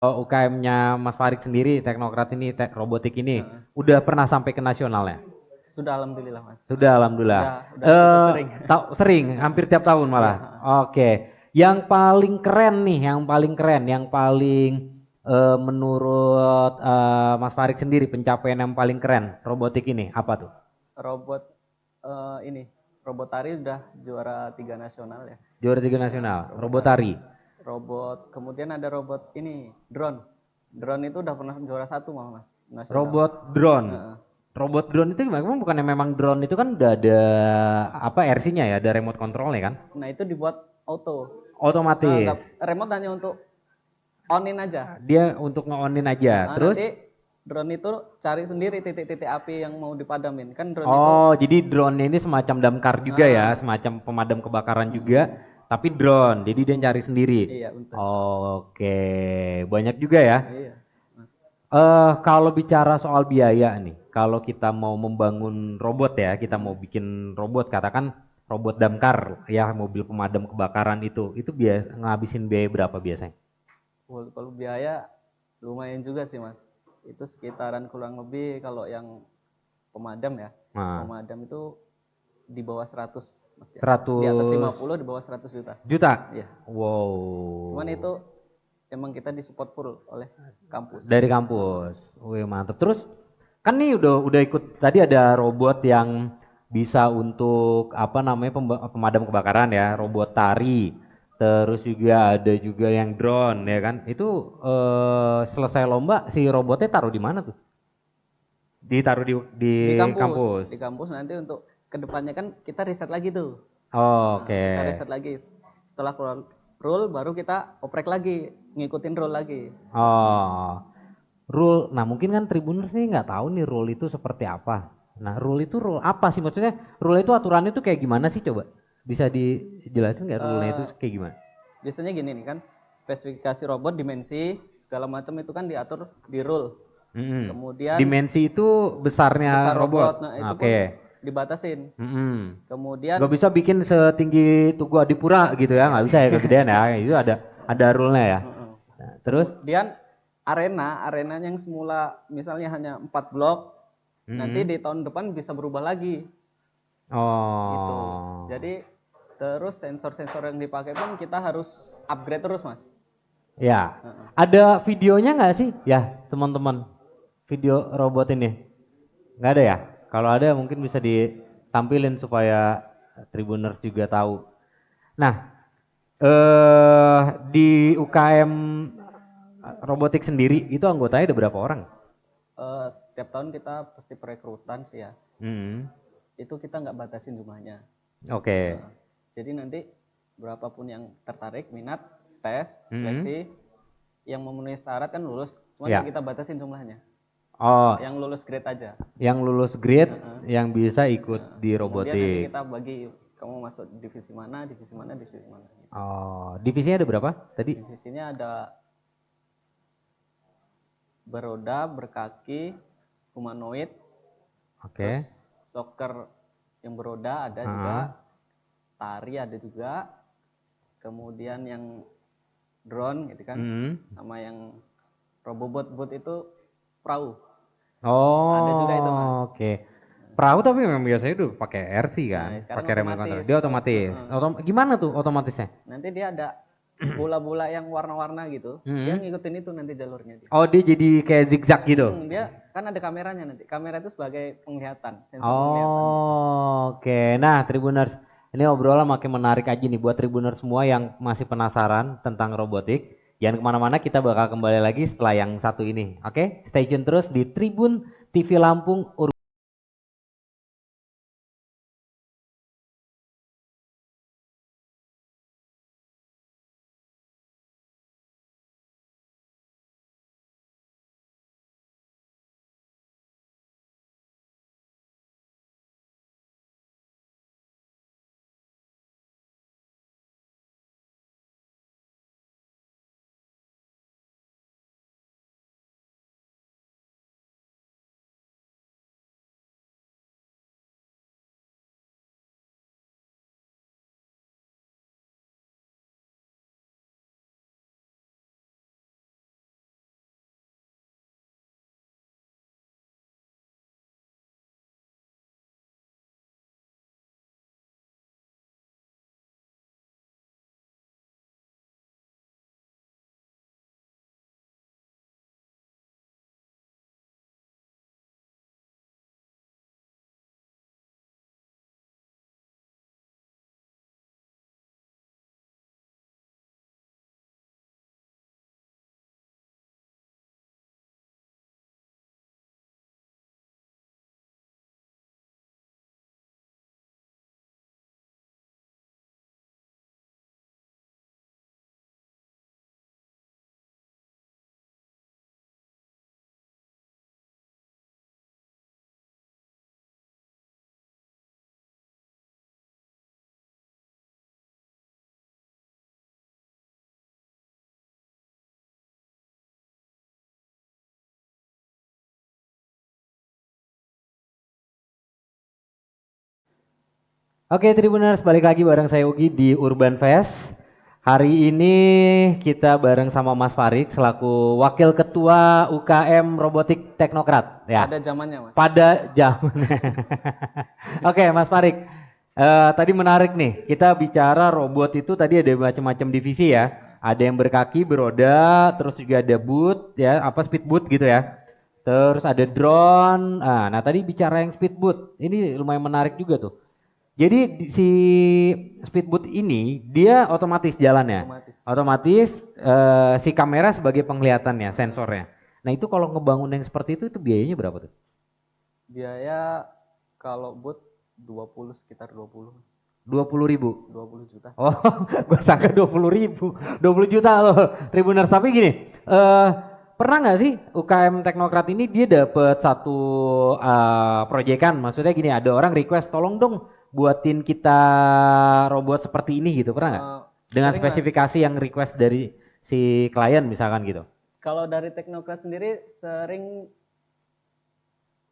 UKM-nya Mas Farid sendiri, Teknokrat ini, robotik ini, Heeh. udah pernah sampai ke nasional ya? Sudah alhamdulillah Mas. Sudah, alhamdulillah. Udah cukup sering. Sering, Heeh. hampir tiap tahun Iya, malah. heeh. Oke. Yang paling keren nih, yang paling keren, yang paling menurut Mas Farid sendiri pencapaian yang paling keren robotik ini apa tuh? Robot ini robot tari udah juara 3 nasional ya. Juara 3 Heeh, nasional, robot robot tari. tari. Robot, kemudian ada robot ini drone. Drone itu udah pernah juara 1 Mas nasional. Robot drone. Heeh. Robot drone itu memang bukannya memang drone itu kan udah ada apa RC-nya ya, ada remote controlnya kan? Nah itu dibuat auto. Otomatis. Nggak, remote hanya untuk onin aja. Dia untuk nge-on-in aja. Terus Nanti drone itu cari sendiri titik-titik api yang mau dipadamin. Kan drone itu oh, jadi drone ini semacam damkar juga ya, ah, semacam pemadam kebakaran juga, tapi drone. Jadi dia cari sendiri. iya betul. Oke, banyak juga ya. Iya, Mas. Kalau bicara soal biaya nih, kalau kita mau membangun robot ya, kita mau bikin robot, katakan robot damkar ya, mobil pemadam kebakaran itu biasa ngabisin biaya berapa biasanya? Kalau biaya lumayan juga sih Mas. Itu sekitaran kurang lebih kalau yang pemadam ya. Nah, Pemadam itu di bawah 100 Mas ya. Di atas 100 50, di bawah 100 juta. juta. Iya. Cuman Wow. itu emang kita disupport full oleh kampus. Dari kampus. Wih, mantap. Terus kan nih udah ikut tadi ada robot yang bisa untuk apa namanya pemadam kebakaran ya, robot tari. Terus juga ada juga yang drone ya kan. Itu selesai lomba si robotnya taruh di mana tuh? Ditaruh di kampus. Di kampus nanti untuk kedepannya kan kita riset lagi tuh. Oke. Kita riset lagi. Setelah keluar rule baru kita oprek lagi, ngikutin rule lagi. Oh, rule. Nah, mungkin kan Tribuners nih nggak tahu nih rule itu seperti apa. Nah, rule itu rule apa sih? Maksudnya rule itu aturannya itu kayak gimana sih coba? Bisa dijelasin nggak rule-nya itu Eh, kayak gimana? biasanya gini nih kan, spesifikasi robot, dimensi segala macam itu kan diatur di rule. Mm-mm. Kemudian Dimensi itu besarnya besar robot. robot, nah itu pun Oke. dibatasin. Mm-mm. Nggak Kemudian bisa bikin setinggi Tugu Adipura gitu ya, nggak bisa ya kegedean ya. Itu ada rule-nya ya. Nah, terus? kemudian arenanya yang semula misalnya hanya 4 blok, nanti Mm-mm. di tahun depan bisa berubah lagi gitu. Oh, Jadi terus sensor-sensor yang dipakai pun kita harus upgrade terus Mas. ya. Ada videonya nggak sih? Ya, teman-teman. Video robot ini. Nggak ada ya? Kalau ada mungkin bisa ditampilin supaya Tribuners juga tahu. Nah, di UKM robotik sendiri itu anggotanya ada berapa orang? Setiap tahun kita pasti perekrutan sih ya. Hmm. Itu kita nggak batasin jumlahnya. Oke. Jadi nanti berapapun yang tertarik, minat, tes, Hmm. seleksi, yang memenuhi syarat kan lulus. Cuman nggak Ya. kita batasin jumlahnya. Oh, Yang lulus grade aja. yang lulus grade yang bisa ikut di Kemudian nanti robotik. kita bagi kamu masuk divisi mana, divisi mana, divisi mana. Gitu. Oh, divisinya ada berapa tadi? Divisinya ada beroda, berkaki, humanoid, terus Oke. soccer yang beroda ada juga, Ah. tari ada juga, kemudian yang drone gitu kan, Hmm. sama yang robobot bot itu perahu. Ada juga itu Mas. Oh, oke. Perahu tapi memang biasanya udah pakai RC kan, Nah, sekarang pakai remote control. otomatis. Dia otomatis. Gimana tuh otomatisnya? Nanti dia ada bola-bola yang warna-warna gitu. Dia Hmm. ngikutin itu nanti jalurnya dia. Oh, dia jadi kayak zigzag gitu. Dia kan ada kameranya nanti. Kamera itu sebagai penglihatan, sensor penglihatan. Oh, oke. Nah, Tribuners, ini obrolan makin menarik aja nih buat Tribuners semua yang masih penasaran tentang robotik. Jangan kemana-mana, kita bakal kembali lagi setelah yang satu ini. Oke, stay tune terus di Tribun TV Lampung. Oke Tribuners, balik lagi bareng saya Ugi di Urban Fest. Hari ini kita bareng sama Mas Farik selaku Wakil Ketua UKM Robotik Teknokrat. Ya. Pada zamannya Mas. Pada zamannya. Oke Mas Farik, tadi menarik nih. Kita bicara robot itu tadi ada macam-macam divisi ya. Ada yang berkaki, beroda, terus juga ada boot ya, apa speedboat gitu ya. Terus ada drone. Nah tadi bicara yang speedboat, ini lumayan menarik juga tuh. Jadi si speedboat ini dia otomatis jalannya, otomatis si kamera sebagai penglihatannya, sensornya. Nah itu kalau ngebangun yang seperti itu biayanya berapa tuh? Biaya kalau boot 20 sekitar 20 Mas. 20.000? 20 juta. Oh, gue sangka 20.000, 20 juta loh, Tribuners. Tapi gini, pernah nggak sih UKM Teknokrat ini dia dapat satu proyekan? Maksudnya gini, ada orang request tolong dong buatin kita robot seperti ini gitu, pernah nggak? Dengan spesifikasi Mas, yang request dari si klien misalkan gitu. Kalau dari Teknokrat sendiri sering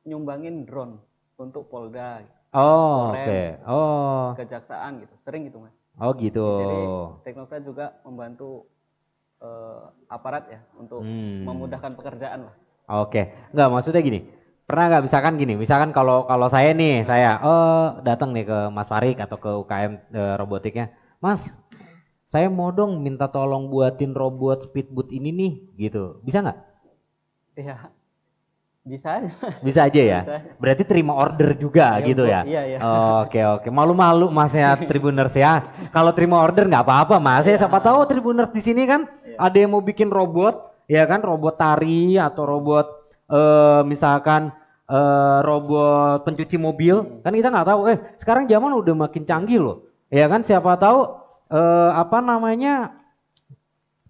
nyumbangin drone untuk Polda. Oh, oke. Oh. Kejaksaan gitu, sering gitu Mas. Oh gitu. Jadi Teknokrat juga membantu aparat ya untuk memudahkan pekerjaan lah. Oke, nggak maksudnya gini. Pernah nggak misalkan kalau saya nih, saya datang nih ke Mas Farik atau ke UKM robotiknya, Mas, saya mau dong minta tolong buatin robot speedboat ini nih, gitu, bisa nggak? Iya, bisa aja. Bisa aja ya. Bisa. Berarti terima order juga ya, gitu ya. Iya. Oke. Malu-malu Mas ya Tribuners ya. Kalau terima order nggak apa-apa Mas. Ya siapa tahu Tribuners di sini kan ada yang mau bikin robot, ya kan, robot tari atau robot misalkan robot pencuci mobil, kan kita nggak tahu. Sekarang zaman udah makin canggih loh, ya kan. Siapa tahu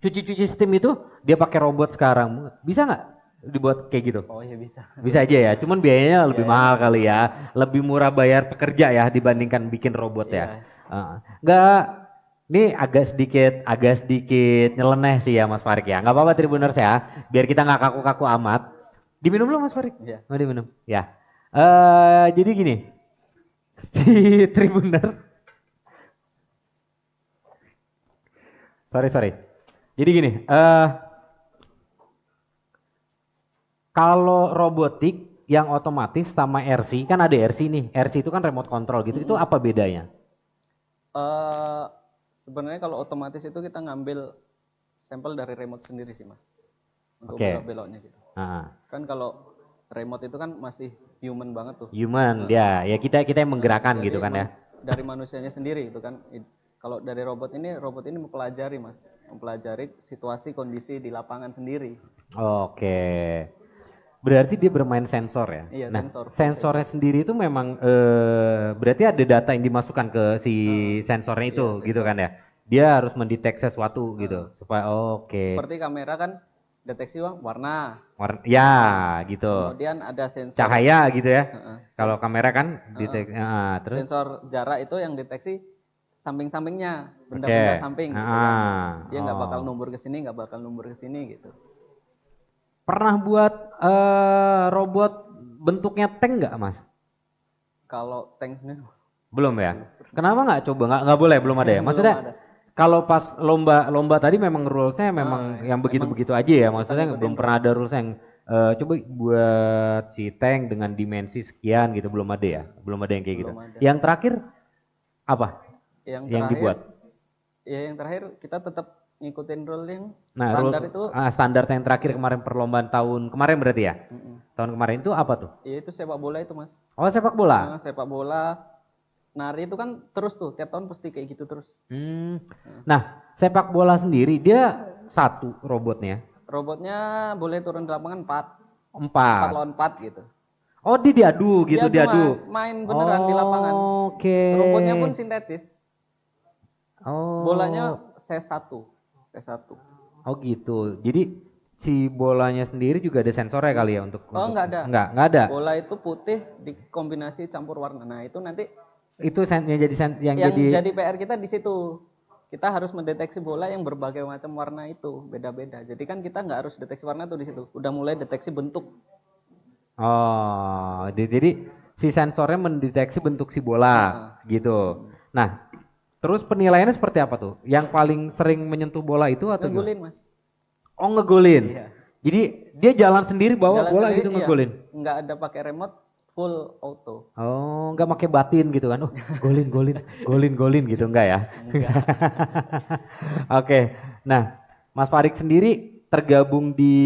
cuci sistem itu dia pakai robot sekarang, bisa nggak dibuat kayak gitu? Oh iya bisa. Bisa aja ya, cuman biayanya lebih mahal kali ya, lebih murah bayar pekerja ya dibandingkan bikin robot ya. Nggak, ini agak sedikit nyeleneh sih ya Mas Farik ya. Nggak apa-apa Tribuners ya, biar kita nggak kaku-kaku amat. Diminum belum Mas Farik? Iya. Mau diminum? Ya. Jadi gini, si Tribuners. Sorry. Jadi gini, kalau robotik yang otomatis sama RC, kan ada RC nih. RC itu kan remote control gitu. Itu apa bedanya? Sebenarnya kalau otomatis itu kita ngambil sampel dari remote sendiri sih Mas. Untuk belok-beloknya gitu. Kan kalau remote itu kan masih human banget tuh. Human, ya kita yang menggerakkan gitu kan ya. Dari manusianya sendiri itu kan. Kalau dari robot ini mempelajari Mas, mempelajari situasi kondisi di lapangan sendiri. Oke. Berarti dia bermain sensor ya. Iya, nah, sensornya sendiri itu memang berarti ada data yang dimasukkan ke si sensornya itu gitu kan ya. Dia harus mendeteksi sesuatu gitu supaya Seperti kamera kan deteksi warna. Ya, gitu. Kemudian ada sensor cahaya gitu ya. Kalau kamera kan deteksi terus sensor jarak itu yang deteksi samping-sampingnya, benda-benda samping gitu kan. Dia nggak bakal numbur ke sini, gitu. Pernah buat robot bentuknya tank nggak Mas? Kalau tank sendiri belum ya. Kenapa nggak coba? Nggak boleh, belum ada ya. Maksudnya kalau pas lomba tadi memang rulesnya memang yang begitu-begitu aja ya. Maksudnya belum pernah ada rules yang coba buat si tank dengan dimensi sekian gitu, belum ada ya. Belum ada yang kayak gitu. Yang terakhir apa? Yang dibuat? Ya yang terakhir kita tetap ngikutin rule yang standar itu. Standar yang terakhir kemarin perlombaan tahun kemarin berarti ya? Tahun kemarin itu apa tuh? Iya itu sepak bola itu Mas. Oh sepak bola? Sepak bola, nari itu kan terus tuh, tiap tahun pasti kayak gitu terus. Nah sepak bola sendiri dia satu robotnya? Robotnya boleh turun di lapangan 4 lawan 4 gitu. Oh diadu gitu, diadu. Mas, main beneran di lapangan. Oke. Robotnya pun sintetis. Bolanya C1. Oh gitu. Jadi si bolanya sendiri juga ada sensornya kali ya untuk enggak ada. Enggak ada. Bola itu putih dikombinasi campur warna. Nah, itu nanti itu yang jadi PR kita di situ. Kita harus mendeteksi bola yang berbagai macam warna itu, beda-beda. Jadi kan kita nggak harus deteksi warna tuh di situ. Udah mulai deteksi bentuk. Oh, jadi si sensornya mendeteksi bentuk si bola gitu. Nah, terus penilaiannya seperti apa tuh? Yang paling sering menyentuh bola itu atau ngegolin, Mas. Oh, ngegolin. Iya. Jadi dia jalan sendiri bawa jalan bola sendiri, gitu ngegolin. Nggak ada pakai remote, full auto. Oh, nggak pakai batin gitu kan? Oh, golin gitu enggak ya? Enggak. Oke. Nah, Mas Farik sendiri tergabung di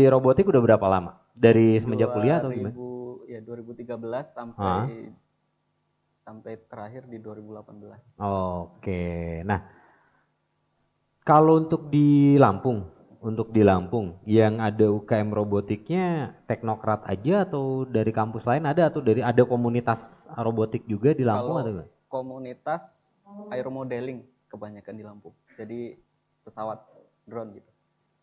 robotik udah berapa lama? Dari semenjak kuliah atau gimana? Ya 2013 sampai terakhir di 2018. Oke. Nah, kalau untuk di Lampung yang ada UKM robotiknya teknokrat aja atau dari kampus lain ada atau ada komunitas robotik juga di Lampung atau enggak? Komunitas aeromodeling kebanyakan di Lampung. Jadi pesawat drone gitu.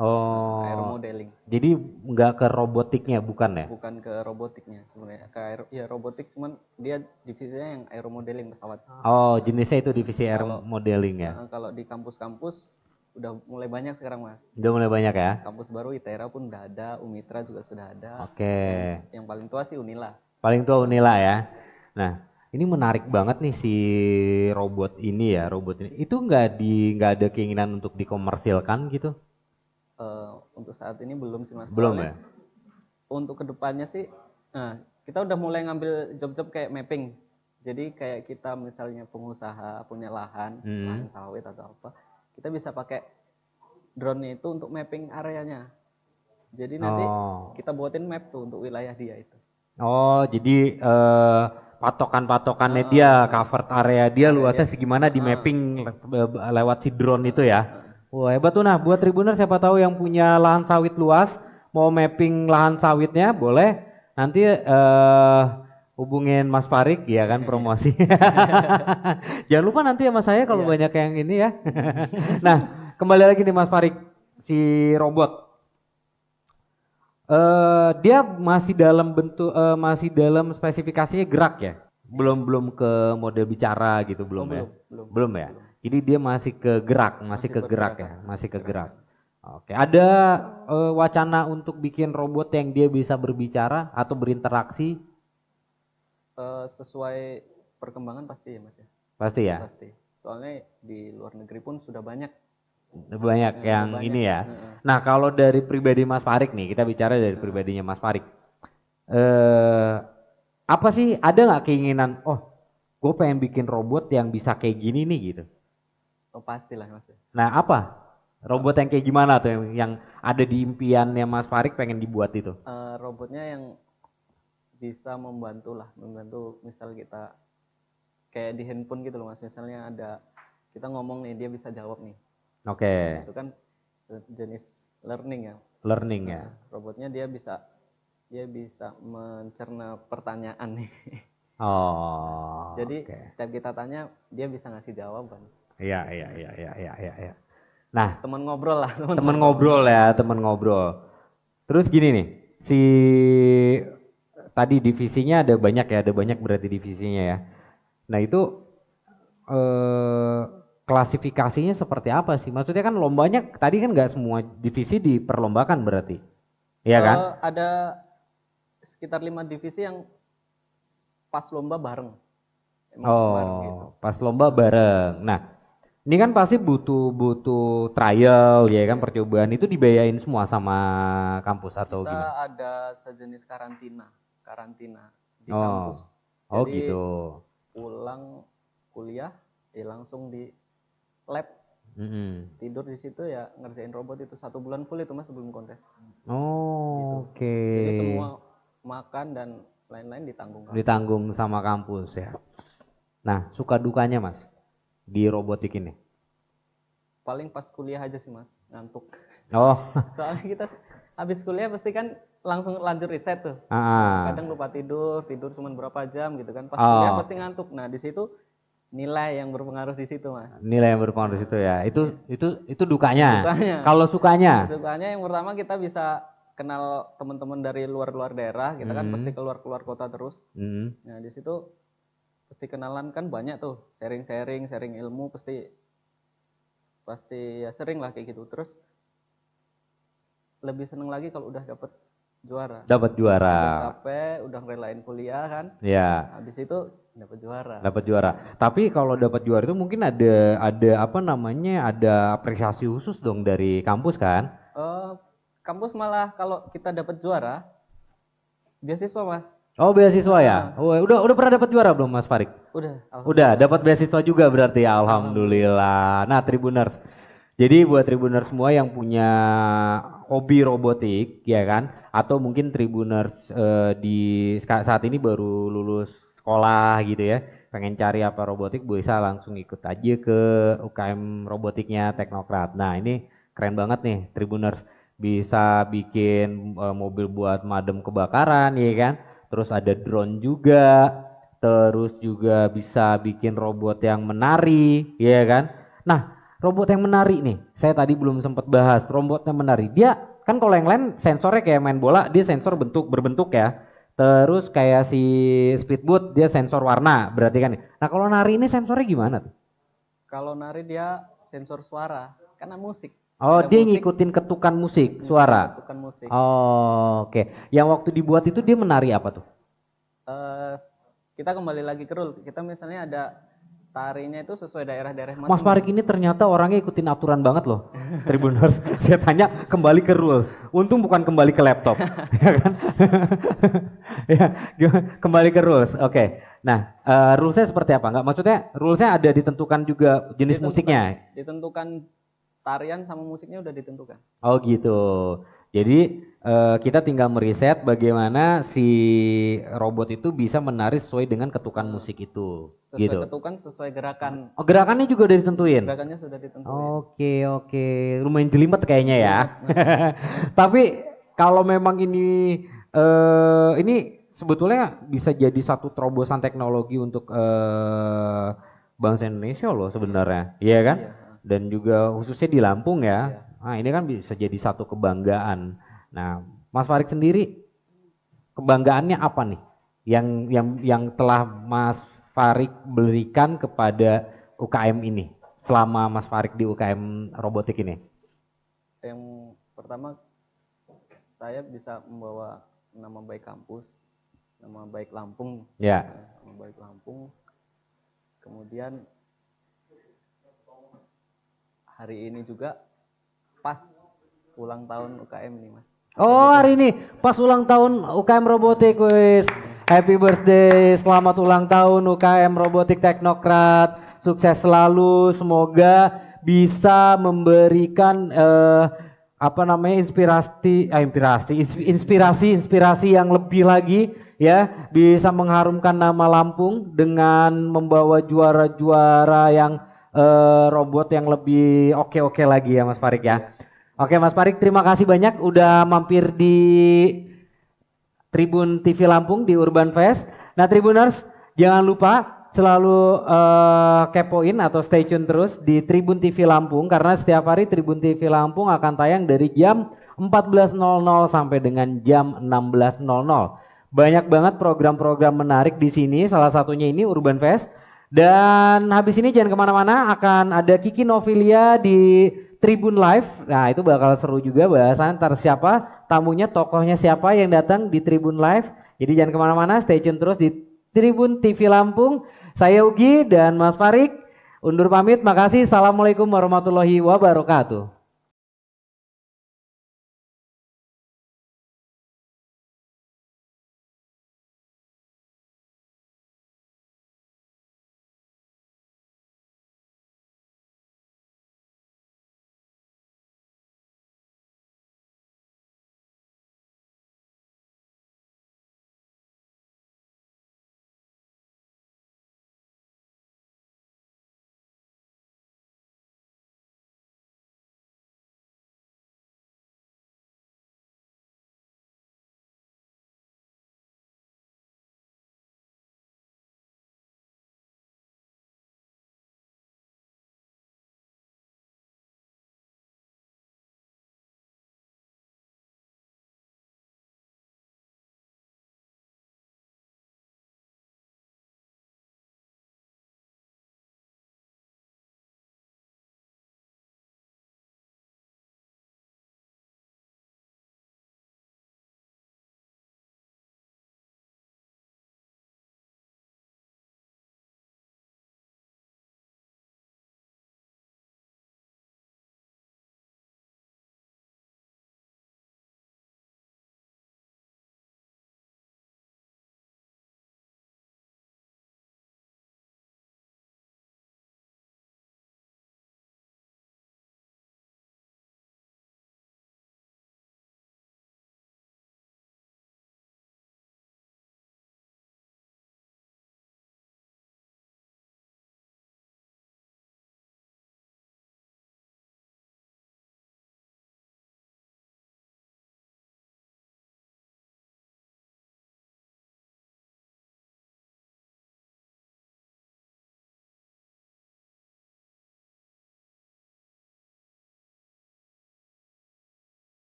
Oh. Aeromodeling. Jadi nggak ke robotiknya bukan ya? Bukan ke robotiknya sebenarnya. Ya robotik cuman dia divisinya yang aeromodeling pesawat. Oh, jenisnya itu divisi aeromodeling ya. Kalau di kampus-kampus udah mulai banyak sekarang, Mas. Udah mulai banyak ya? Kampus baru ITERA pun udah ada, Umitra juga sudah ada. Oke. Yang paling tua sih Unila. Paling tua Unila ya. Nah, ini menarik banget nih si robot ini. Itu nggak ada keinginan untuk dikomersilkan gitu? Untuk saat ini belum sih, Mas. Belum. Soalnya, ya? Untuk kedepannya sih, kita udah mulai ngambil job-job kayak mapping. Jadi kayak kita misalnya pengusaha punya lahan sawit atau apa, kita bisa pakai drone itu untuk mapping areanya. Jadi nanti kita buatin map tuh untuk wilayah dia itu. Oh, jadi patokan-patokannya dia, covered area dia luasnya segimana di mapping lewat si drone itu ya. Wah, hebat tuh. Nah, buat Tribuner siapa tahu yang punya lahan sawit luas, mau mapping lahan sawitnya boleh nanti hubungin Mas Farik ya kan, promosi. Jangan lupa nanti sama saya kalau banyak yang ini ya. Nah, kembali lagi nih Mas Farik, si robot. Dia masih dalam bentuk masih dalam spesifikasinya gerak ya? Belum ke model bicara gitu belum ya? Belum ya? Jadi dia masih ke gerak, masih ke gerak. Oke, ada wacana untuk bikin robot yang dia bisa berbicara atau berinteraksi? Sesuai perkembangan pasti ya, Mas ya. Pasti ya? Pasti. Soalnya di luar negeri pun sudah banyak yang ini ya. Nah, kalau dari pribadi Mas Farik nih, kita bicara dari pribadinya Mas Farik. Apa sih, ada nggak keinginan, gue pengen bikin robot yang bisa kayak gini nih gitu? Oh, pastilah, Mas. Nah, apa? Robot yang kayak gimana tuh yang ada di impiannya Mas Farik pengen dibuat itu? Robotnya yang bisa membantu misal kita kayak di handphone gitu loh, Mas. Misalnya ada kita ngomong nih, dia bisa jawab nih. Oke. Itu kan jenis learning ya. Learning ya. Robotnya dia bisa mencerna pertanyaan nih. Oh. Jadi setiap kita tanya dia bisa ngasih jawaban. Iya. Nah, teman ngobrol lah. Teman ngobrol. Terus gini nih, tadi divisinya ada banyak berarti divisinya ya. Nah itu klasifikasinya seperti apa sih? Maksudnya kan lombanya tadi kan nggak semua divisi diperlombakan berarti, iya kan? Ada sekitar 5 divisi yang pas lomba bareng. Bareng gitu. Pas lomba bareng. Nah, ini kan pasti butuh trial ya kan, percobaan itu dibayain semua sama kampus atau gimana? Kita ada sejenis karantina di kampus. Jadi, gitu. Pulang kuliah langsung di lab. Tidur di situ ya ngerjain robot itu 1 bulan full itu, Mas, sebelum kontes. Gitu. Oke. Jadi semua makan dan lain-lain ditanggung sama kampus ya. Nah, suka dukanya Mas di robotik ini? Paling pas kuliah aja sih, Mas, ngantuk. Soalnya kita habis kuliah pasti kan langsung lanjut riset tuh. Kadang lupa tidur cuma berapa jam gitu kan. Pas kuliah pasti ngantuk. Nah, di situ nilai yang berpengaruh di situ, Mas. Nilai yang berpengaruh di situ ya. Itu dukanya. Kalau sukanya? Sukanya yang pertama kita bisa kenal teman-teman dari luar daerah. Kita kan pasti keluar kota terus. Nah, di situ pasti kenalan kan banyak tuh, sharing ilmu pasti ya sering lah kayak gitu. Terus lebih seneng lagi kalau udah dapet juara. Dapat juara. Udah capek, udah relain kuliah kan. Ya. Habis itu dapat juara. Dapat juara. Tapi kalau dapat juara itu mungkin ada apa namanya? Ada apresiasi khusus dong dari kampus kan? Kampus malah kalau kita dapat juara, beasiswa Mas. Oh beasiswa ya? Oh, udah pernah dapat juara belum Mas Farik? Udah dapat beasiswa juga berarti ya, alhamdulillah. Nah Tribuners, jadi buat Tribuners semua yang punya hobi robotik ya kan, atau mungkin Tribuners di saat ini baru lulus sekolah gitu ya, pengen cari apa robotik, bisa langsung ikut aja ke UKM robotiknya Teknokrat. Nah ini keren banget nih Tribuners, bisa bikin mobil buat madam kebakaran ya kan, terus ada drone juga, terus juga bisa bikin robot yang menari ya kan. Nah robot yang menari nih, saya tadi belum sempat bahas robot yang menari. Dia kan kalau yang lain sensornya kayak main bola, dia sensor berbentuk ya. Terus kayak si speedboat dia sensor warna berarti kan. Nah kalau nari ini sensornya gimana tuh? Kalau nari dia sensor suara karena musik. Oh dia ngikutin ketukan musik, suara. Ketukan musik. Oh oke. Yang waktu dibuat itu dia menari apa tuh? Kita kembali lagi ke rule. Kita misalnya ada tarinya itu sesuai daerah-daerah masing-masing. Mas Farik ini ternyata orangnya ikutin aturan banget loh. Tribuners. Saya tanya kembali ke rules. Untung bukan kembali ke laptop. Ya kan? Ya, kembali ke rules. Oke. Nah, rulesnya seperti apa? Enggak, maksudnya rulesnya ada ditentukan juga jenis musiknya? Ditentukan, tarian sama musiknya udah ditentukan. Oh gitu. Jadi kita tinggal meriset bagaimana si robot itu bisa menari sesuai dengan ketukan musik itu. Sesuai gitu. ketukan, sesuai gerakan. Oh gerakannya juga udah ditentuin? Gerakannya sudah ditentuin. Oke. Lumayan jelimet kayaknya ya. Tapi kalau memang ini sebetulnya bisa jadi satu terobosan teknologi untuk bangsa Indonesia loh sebenarnya. Iya kan? Iya. Dan juga khususnya di Lampung ya. Iya. Nah ini kan bisa jadi satu kebanggaan. Nah Mas Farik sendiri kebanggaannya apa nih yang telah Mas Farik berikan kepada UKM ini selama Mas Farik di UKM robotik ini? Yang pertama saya bisa membawa nama baik kampus, nama baik Lampung. Ya. Nama baik Lampung. Kemudian hari ini juga pas ulang tahun UKM nih Mas. Oh hari ini pas ulang tahun UKM Robotik, wis. Happy birthday, selamat ulang tahun UKM Robotik Teknokrat. Sukses selalu, semoga bisa memberikan inspirasi yang lebih lagi ya, bisa mengharumkan nama Lampung dengan membawa juara-juara yang robot yang lebih oke lagi ya Mas Farik ya. Oke Mas Farik, terima kasih banyak udah mampir di Tribun TV Lampung di Urban Fest. Nah Tribuners, jangan lupa selalu kepoin atau stay tune terus di Tribun TV Lampung, karena setiap hari Tribun TV Lampung akan tayang dari jam 14.00 sampai dengan jam 16.00. Banyak banget program-program menarik di sini, salah satunya ini Urban Fest. Dan habis ini jangan kemana-mana, akan ada Kiki Novilia di Tribun Live. Nah itu bakal seru juga bahasan ntar siapa tamunya, tokohnya siapa yang datang di Tribun Live. Jadi jangan kemana-mana, stay tune terus di Tribun TV Lampung. Saya Ugi dan Mas Farik undur pamit, makasih. Assalamualaikum warahmatullahi wabarakatuh.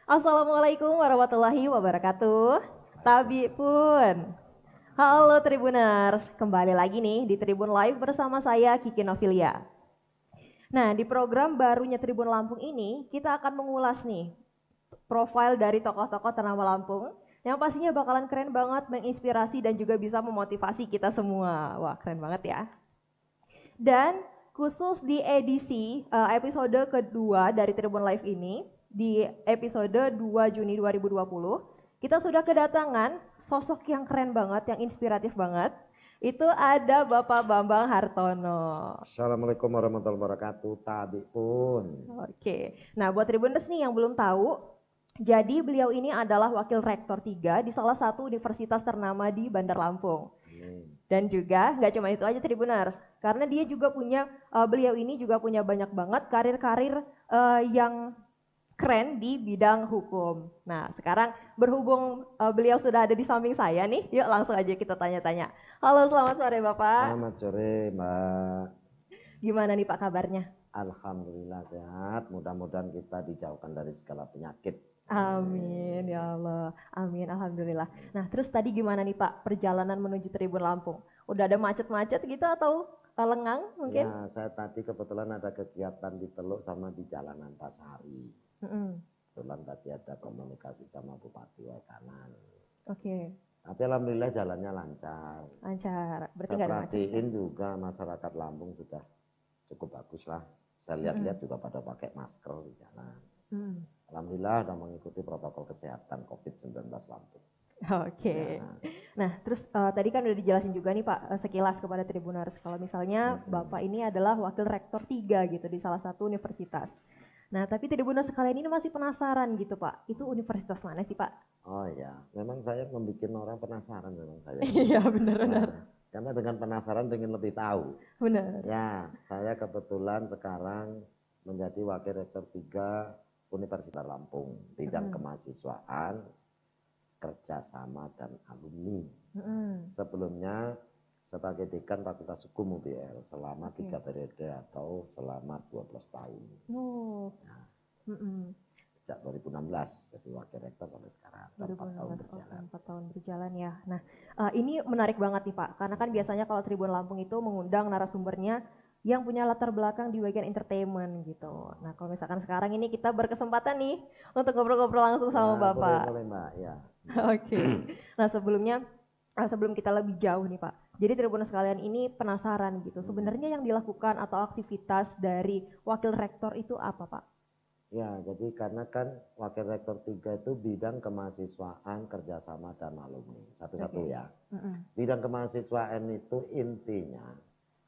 Assalamualaikum warahmatullahi wabarakatuh. Tabi pun. Halo Tribuners, kembali lagi nih di Tribun Live bersama saya Kiki Novilia. Nah, di program barunya Tribun Lampung ini kita akan mengulas nih profil dari tokoh-tokoh ternama Lampung yang pastinya bakalan keren banget, menginspirasi dan juga bisa memotivasi kita semua. Wah, keren banget ya. Dan khusus di edisi episode kedua dari Tribun Live ini, di episode 2 Juni 2020, kita sudah kedatangan sosok yang keren banget, yang inspiratif banget. Itu ada Bapak Bambang Hartono. Assalamualaikum warahmatullahi wabarakatuh, Tabi pun. Oke, nah buat Tribuners nih yang belum tahu, jadi beliau ini adalah Wakil Rektor 3 di salah satu universitas ternama di Bandar Lampung. Dan juga nggak cuma itu aja Tribuners, karena dia juga punya, beliau ini juga punya banyak banget karir-karir yang keren di bidang hukum. Nah sekarang berhubung beliau sudah ada di samping saya nih, yuk langsung aja kita tanya-tanya. Halo, selamat sore Bapak. Selamat sore Mbak. Gimana nih Pak kabarnya? Alhamdulillah sehat, mudah-mudahan kita dijauhkan dari segala penyakit. Amin ya Allah, amin, alhamdulillah. Nah terus tadi gimana nih Pak perjalanan menuju Tribun Lampung? Udah ada macet-macet gitu atau lengang mungkin? Ya, saya tadi kebetulan ada kegiatan di Teluk sama di Jalanan Pasari. Kebetulan tadi ada komunikasi sama Bupati Waikanan. Oke. Tapi alhamdulillah jalannya lancar. Lancar, berarti Saya nggak ada macet. perhatiin juga masyarakat Lampung sudah cukup bagus lah. Saya lihat-lihat juga pada pakai masker di jalan. Alhamdulillah sudah mengikuti protokol kesehatan COVID-19 Lampung. Oke. Ya. Nah, terus tadi kan udah dijelasin juga nih Pak sekilas kepada Tribuners kalau misalnya Bapak ini adalah Wakil Rektor 3 gitu di salah satu universitas. Nah, tapi Tribuners sekalian ini masih penasaran gitu Pak, itu universitas mana sih Pak? Oh ya, memang saya membuat orang penasaran memang saya. Iya benar-benar. Nah, karena dengan penasaran ingin lebih tahu. Benar. Ya, saya kebetulan sekarang menjadi Wakil Rektor 3 Universitas Lampung, bidang kemahasiswaan, kerjasama dan alumni. Sebelumnya sebagai Dekan Fakultas Hukum UBL selama 3 periode atau selama 12 tahun. Nah, sejak 2016 jadi Wakil Rektor sampai sekarang, 4 tahun berjalan. 4 tahun berjalan ya. Nah, ini menarik banget nih Pak, karena kan biasanya kalau Tribun Lampung itu mengundang narasumbernya yang punya latar belakang di bagian entertainment gitu. Nah, kalau misalkan sekarang ini kita berkesempatan nih untuk ngobrol-ngobrol langsung sama Bapak. Boleh Mbak, ya. Oke. Nah, sebelum kita lebih jauh nih Pak. Jadi Tribuners sekalian ini penasaran gitu. Sebenarnya yang dilakukan atau aktivitas dari Wakil Rektor itu apa Pak? Ya, jadi karena kan Wakil Rektor 3 itu bidang kemahasiswaan, kerjasama dan alumni. Satu-satu ya. Bidang kemahasiswaan itu intinya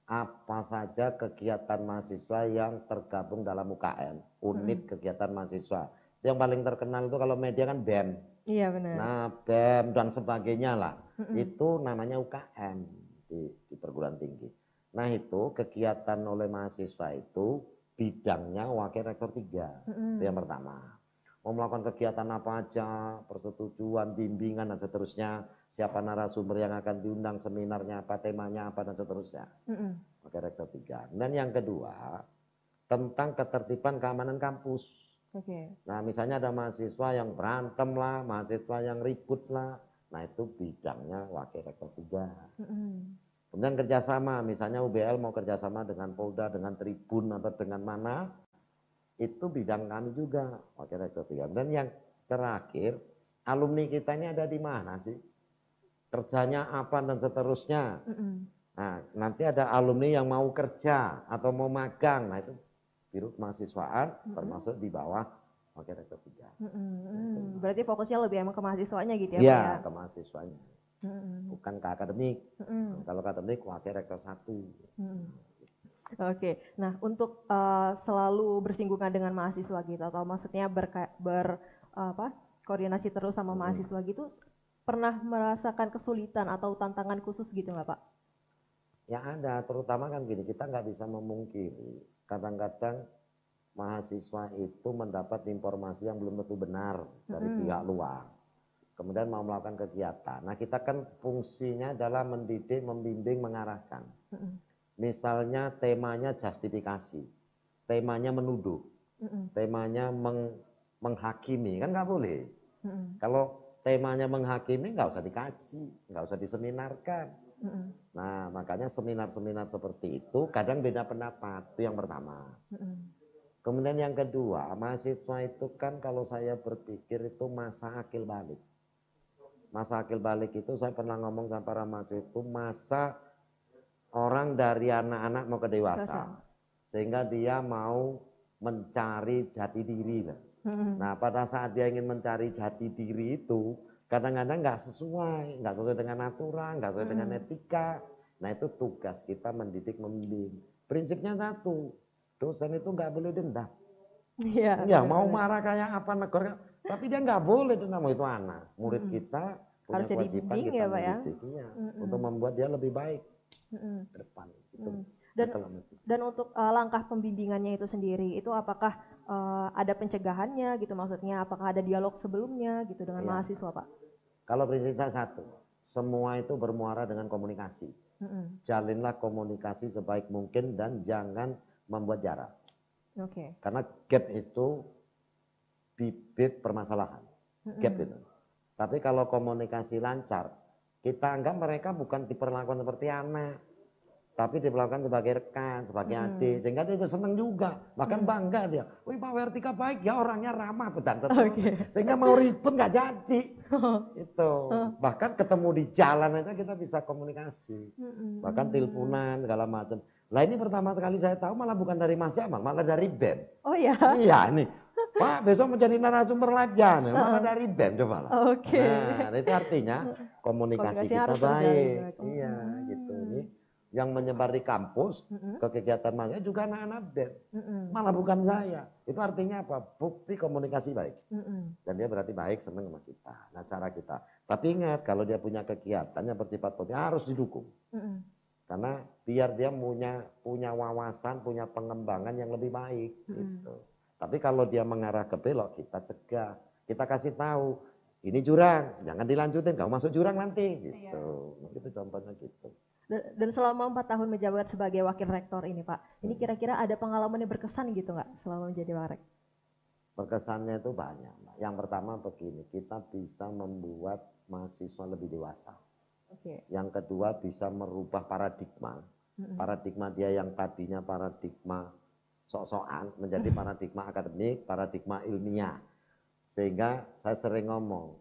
apa saja kegiatan mahasiswa yang tergabung dalam UKM, unit kegiatan mahasiswa. Yang paling terkenal itu kalau media kan BEM. Iya benar. Nah, BEM dan sebagainya lah. Itu namanya UKM di perguruan tinggi. Nah, itu kegiatan oleh mahasiswa itu bidangnya Wakil Rektor 3. Itu yang pertama. Mau melakukan kegiatan apa aja, persetujuan, bimbingan dan seterusnya, siapa narasumber yang akan diundang, seminarnya apa, temanya apa dan seterusnya. Wakil Rektor 3. Dan yang kedua, tentang ketertiban keamanan kampus. Nah, misalnya ada mahasiswa yang berantem lah, mahasiswa yang ribut lah. Nah, itu bidangnya Wakil Rektor 3. Kemudian kerjasama, misalnya UBL mau kerjasama dengan Polda, dengan Tribun atau dengan mana, itu bidang kami juga, Wakil Rektor 3. Dan yang terakhir, alumni kita ini ada di mana sih? Kerjanya apa dan seterusnya. Nah, nanti ada alumni yang mau kerja atau mau magang. Nah, itu Biro Kemahasiswaan termasuk di bawah Wakil Rektor 3. Berarti fokusnya lebih emang ke mahasiswanya gitu ya? Iya, Pak, ya? ke mahasiswanya. Bukan ke akademik. Kalau akademik Wakil Rektor 1. Oke, nah untuk selalu bersinggungan dengan mahasiswa gitu, atau maksudnya koordinasi terus sama mahasiswa gitu, pernah merasakan kesulitan atau tantangan khusus gitu nggak Pak? Ya ada, terutama kan gini, kita nggak bisa memungkiri, kadang-kadang mahasiswa itu mendapat informasi yang belum tentu benar dari pihak luar. Kemudian mau melakukan kegiatan. Nah, kita kan fungsinya adalah mendidik, membimbing, mengarahkan. Misalnya temanya justifikasi, temanya menuduh, temanya menghakimi, kan nggak boleh. Kalau temanya menghakimi nggak usah dikaji, nggak usah diseminarkan. Nah, makanya seminar-seminar seperti itu kadang beda pendapat, itu yang pertama. Kemudian yang kedua, mahasiswa itu kan kalau saya berpikir itu masa akil balik. Masa akil balik itu saya pernah ngomong sama para mahasiswa itu masa orang dari anak-anak mau ke dewasa. Sehingga dia mau mencari jati diri. Nah, pada saat dia ingin mencari jati diri itu, kadang-kadang nggak sesuai dengan aturan, nggak sesuai dengan etika. Nah, itu tugas kita mendidik, membimbing. Prinsipnya satu, dosen itu nggak boleh dendam. Ya, mau marah kayak apa negara, tapi dia nggak boleh dendam, itu anak. Murid kita punya kewajiban kita mendidik, untuk membuat dia lebih baik ke depan. Gitu. Dan untuk langkah pembimbingannya itu sendiri, itu apakah ada pencegahannya gitu, maksudnya apakah ada dialog sebelumnya gitu dengan mahasiswa, Pak? Kalau prinsipnya satu, semua itu bermuara dengan komunikasi. Jalinlah komunikasi sebaik mungkin dan jangan membuat jarak. Karena gap itu bibit permasalahan. Gap itu. Tapi kalau komunikasi lancar, kita anggap mereka bukan diperlakukan seperti anak, tapi diperlakukan sebagai rekan, sebagai adik, sehingga dia senang juga, bahkan bangga dia. Wih, Pak Wertika baik ya, orangnya ramah, dan sehingga mau ribut nggak jadi. Itu bahkan ketemu di jalan aja kita bisa komunikasi, bahkan teleponan segala macam. Lah ini pertama sekali saya tahu malah bukan dari Mas Jamal, malah dari BEM. Oh ya? Iya nih, Pak besok menjadi narasumber live jangan, malah dari BEM coba lah. Nah itu artinya komunikasi kita baik. Iya gitu nih. Yang menyebar di kampus ke kegiatan mahasiswa juga anak-anak BEM, malah bukan saya. Itu artinya apa? Bukti komunikasi baik. Dan dia berarti baik, senang sama kita. Nah cara kita. Tapi ingat kalau dia punya kegiatan yang bersifat positif harus didukung. Karena biar dia punya wawasan, punya pengembangan yang lebih baik. Gitu. Tapi kalau dia mengarah ke belok, kita cegah, kita kasih tahu. Ini jurang, jangan dilanjutin, kamu masuk jurang nanti. Gitu. Itu contohnya gitu. Dan selama 4 tahun menjabat sebagai wakil rektor ini, Pak, ini kira-kira ada pengalaman yang berkesan gitu nggak selama menjadi wakil? Berkesannya itu banyak. Yang pertama begini, kita bisa membuat mahasiswa lebih dewasa. Yang kedua bisa merubah paradigma. Paradigma dia yang tadinya paradigma sok-sokan menjadi paradigma akademik, paradigma ilmiah. Sehingga saya sering ngomong,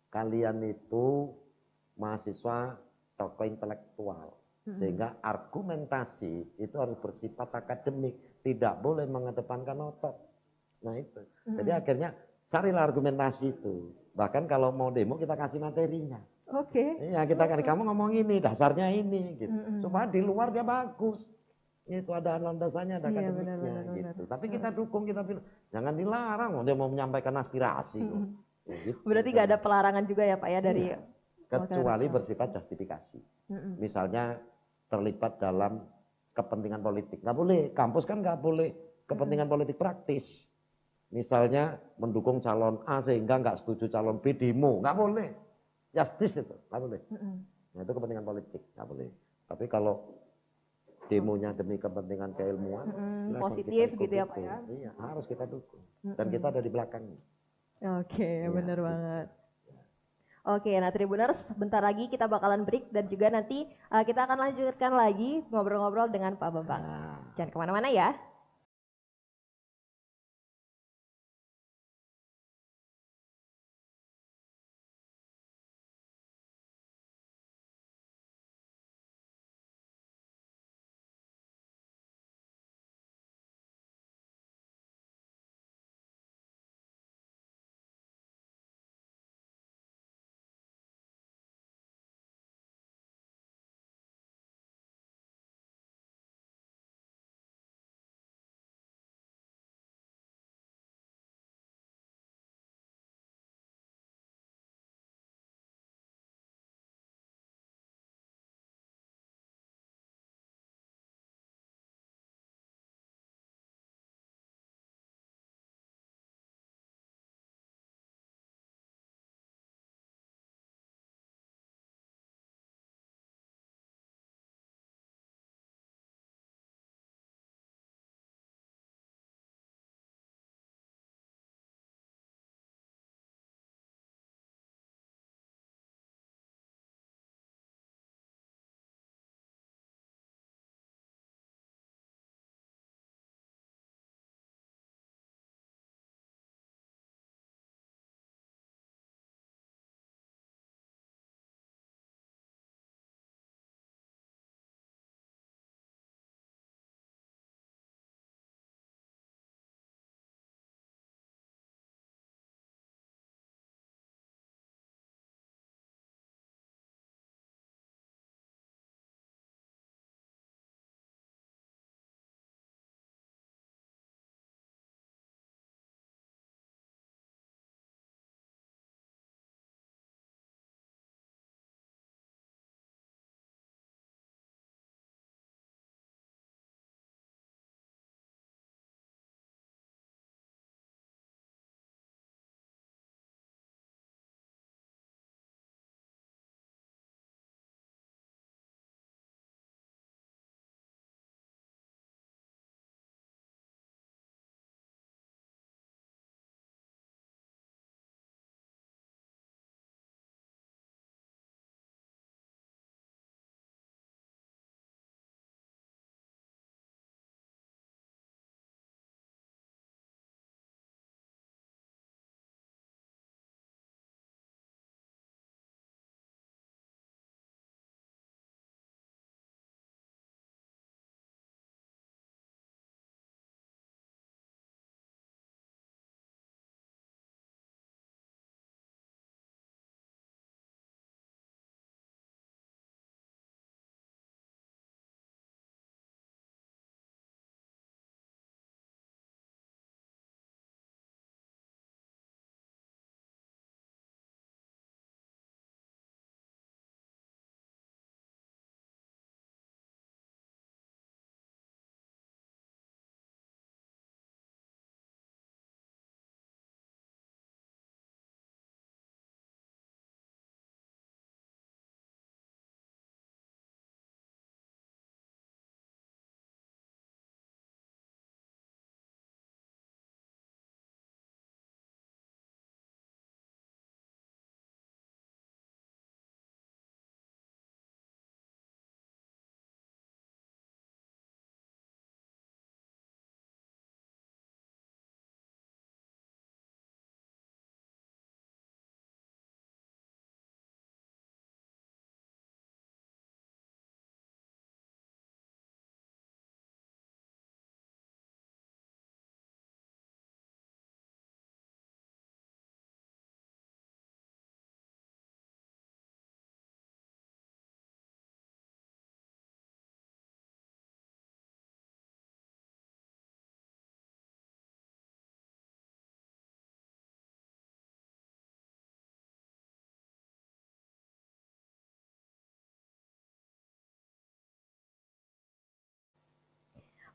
kalian itu mahasiswa tokoh intelektual, sehingga argumentasi itu harus bersifat akademik, tidak boleh mengedepankan otot. Nah itu, jadi akhirnya carilah argumentasi itu. Bahkan kalau mau demo kita kasih materinya. Iya kita kan kamu ngomong ini, dasarnya ini, gitu. Supaya di luar dia bagus. Itu ada landasannya, ada akademiknya, gitu. Tapi kita dukung, kita bilang jangan dilarang, dia mau menyampaikan aspirasi. Gitu. Berarti nggak ada pelarangan juga ya Pak ya dari kecuali bersifat justifikasi. Misalnya terlibat dalam kepentingan politik. Nggak boleh, kampus kan nggak boleh kepentingan politik praktis. Misalnya mendukung calon A sehingga nggak setuju calon B demo. Nggak boleh. Justice itu, nggak boleh. Nah itu kepentingan politik, nggak boleh. Tapi kalau demonya demi kepentingan keilmuan, positif gitu ya Pak ya? Iya, harus kita dukung. Dan kita ada di belakangnya. Bener banget. Nah Tribuners, bentar lagi kita bakalan break dan juga nanti kita akan lanjutkan lagi ngobrol-ngobrol dengan Pak Bambang. Jangan kemana-mana ya.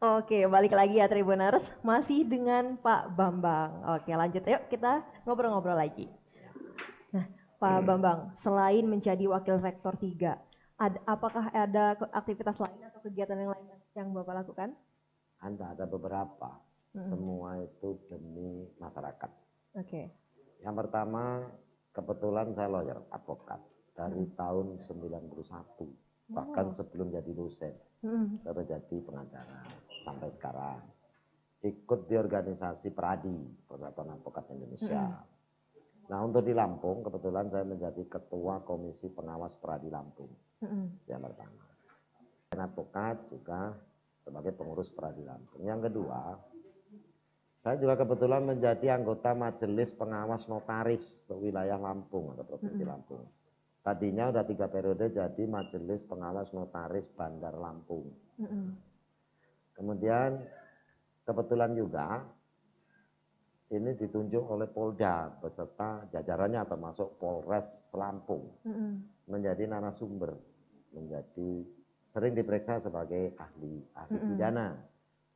Oke, balik lagi ya Tribuners, masih dengan Pak Bambang. Oke, lanjut yuk kita ngobrol-ngobrol lagi. Nah, Pak Bambang, selain menjadi Wakil Rektor 3, apakah ada aktivitas lain atau kegiatan yang lain yang Bapak lakukan? Ada beberapa. Semua itu demi masyarakat. Oke. Yang pertama, kebetulan saya lawyer, advokat dari tahun 91, bahkan sebelum jadi dosen. Saya sudah jadi pengacara sampai sekarang. Ikut di organisasi PERADI, Persatuan Advokat Indonesia. Nah, untuk di Lampung, kebetulan saya menjadi Ketua Komisi Pengawas PERADI Lampung. Yang pertama. Dan advokat juga sebagai pengurus PERADI Lampung. Yang kedua, saya juga kebetulan menjadi anggota Majelis Pengawas Notaris untuk wilayah Lampung atau Provinsi Lampung. Tadinya udah 3 periode jadi Majelis Pengawas Notaris Bandar Lampung. Kemudian kebetulan juga ini ditunjuk oleh Polda beserta jajarannya termasuk Polres Lampung menjadi narasumber, menjadi sering diperiksa sebagai ahli pidana,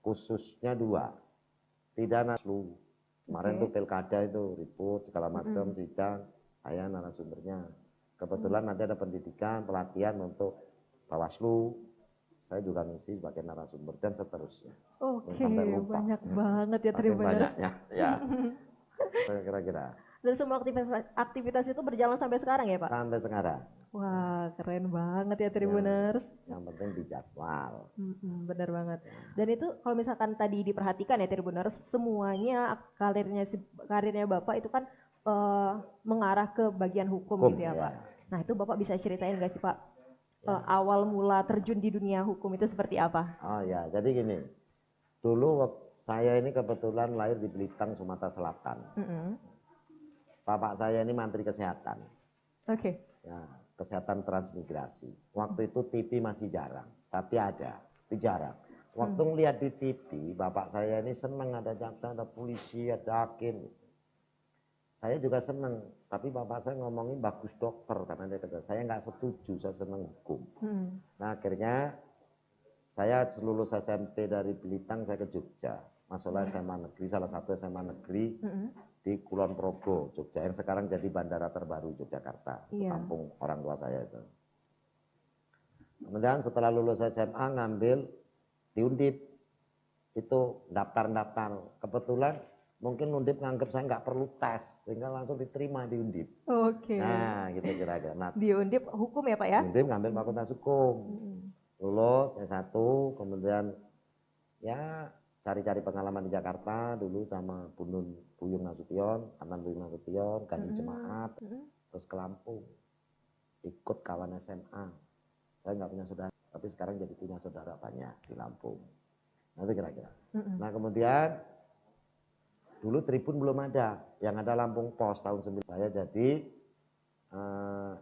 khususnya 2, pidana SLU. Kemarin tuh pilkada itu ribut segala macam sidang, saya narasumbernya. Kebetulan nanti ada pendidikan, pelatihan untuk Bawaslu, saya juga ngisi sebagai narasumber dan seterusnya. Oke, Sampai lupa. banyak banget ya Saking Tribuners. banyaknya, ya. Kira-kira. Dan semua aktivitas itu berjalan sampai sekarang ya Pak? Sampai sekarang. Wah, keren banget ya Tribuners. Yang penting dijadwal. Benar banget. Dan itu kalau misalkan tadi diperhatikan ya Tribuners, semuanya karirnya Bapak itu kan mengarah ke bagian hukum gitu ya Pak. Nah itu Bapak bisa ceritain nggak sih Pak, awal mula terjun di dunia hukum itu seperti apa? Oh ya, jadi gini, dulu saya ini kebetulan lahir di Belitung, Sumatera Selatan. Bapak saya ini Menteri Kesehatan. Oke. Ya, kesehatan transmigrasi. Waktu itu TV masih jarang, tapi ada, tapi jarang. Waktu ngeliat di TV, bapak saya ini seneng ada jaksa, ada polisi, ada hakim. Saya juga seneng, tapi bapak saya ngomongin bagus dokter karena dia kata saya nggak setuju, saya seneng hukum. Nah akhirnya saya lulus SMP dari Belitung, saya ke Jogja, masuklah SMA negeri, salah satu SMA negeri di Kulon Progo, Jogja, yang sekarang jadi bandara terbaru Yogyakarta, kampung orang tua saya itu. Kemudian setelah lulus SMA ngambil di Undip, itu daftar-daftar, kebetulan mungkin Undip nganggep saya nggak perlu tes, sehingga langsung diterima di Undip. Oke. Nah, gitu kira-kira. Nah, di Undip hukum ya Pak ya? Undip ngambil fakultas hukum. Lulus S1, kemudian ya cari-cari pengalaman di Jakarta dulu sama Buyung Nasution, Antan Buyung Nasution, Gani Jemaat, terus ke Lampung. Ikut kawan SMA. Saya nggak punya saudara, tapi sekarang jadi punya saudara banyak di Lampung. Nah, itu kira-kira. Nah, kemudian dulu Tribun belum ada, yang ada Lampung Pos tahun 9. Saya jadi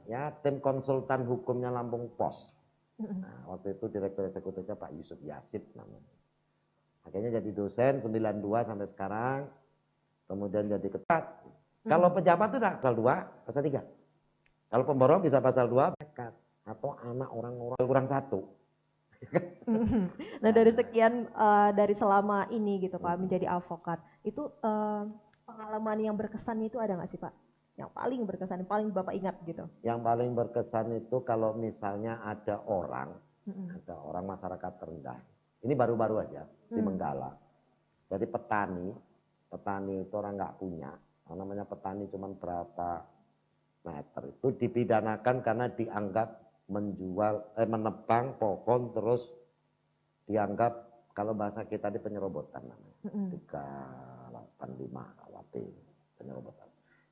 ya tim konsultan hukumnya Lampung Pos. Nah, waktu itu direktur eksekutifnya Pak Yusuf Yasid namanya. Akhirnya jadi dosen 92 sampai sekarang, kemudian jadi ketat. Kalau pejabat itu udah pasal 2, pasal 3. Kalau pemborong bisa pasal 2, pekat. Atau anak orang kurang 1. Nah dari sekian dari selama ini gitu Pak menjadi advokat itu pengalaman yang berkesan itu ada nggak sih Pak? Yang paling berkesan, yang paling Bapak ingat gitu? Yang paling berkesan itu kalau misalnya ada orang masyarakat rendah. Ini baru-baru aja di Menggala. Jadi petani itu orang nggak punya. Namanya petani cuma berapa meter itu dipidanakan karena dianggap menebang pohon terus dianggap kalau bahasa kita di penyerobotan namanya 385 KWP penyerobotan.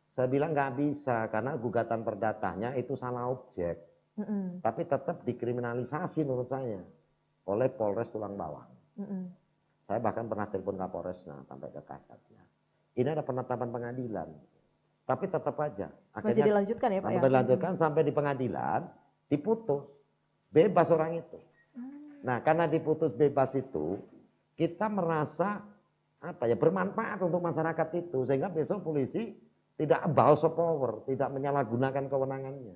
Saya bilang nggak bisa karena gugatan perdatanya itu salah objek, tapi tetap dikriminalisasi menurut saya oleh Polres Tulang Bawang. Saya bahkan pernah telepon Kapolresnya sampai ke Kasatnya. Ini ada penetapan pengadilan, tapi tetap aja akhirnya masih dilanjutkan ya Pak ya? Dilanjutkan sampai di pengadilan. Diputus, bebas orang itu. Nah, karena diputus bebas itu, kita merasa bermanfaat untuk masyarakat itu, sehingga besok polisi tidak abuse of power, tidak menyalahgunakan kewenangannya.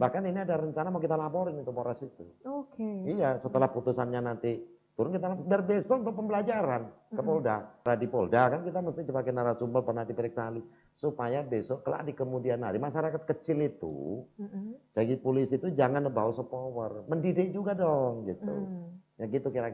Bahkan ini ada rencana mau kita laporin itu Polres itu. Oke. Iya, setelah putusannya nanti turun kita biar besok untuk pembelajaran ke Polda. Di Polda kan kita mesti sebagai narasumber pernah diperiksa ahli supaya besok kelak di kemudian hari masyarakat kecil itu jadi polisi itu jangan bawa power, mendidik juga dong gitu. Ya gitu kira-kira.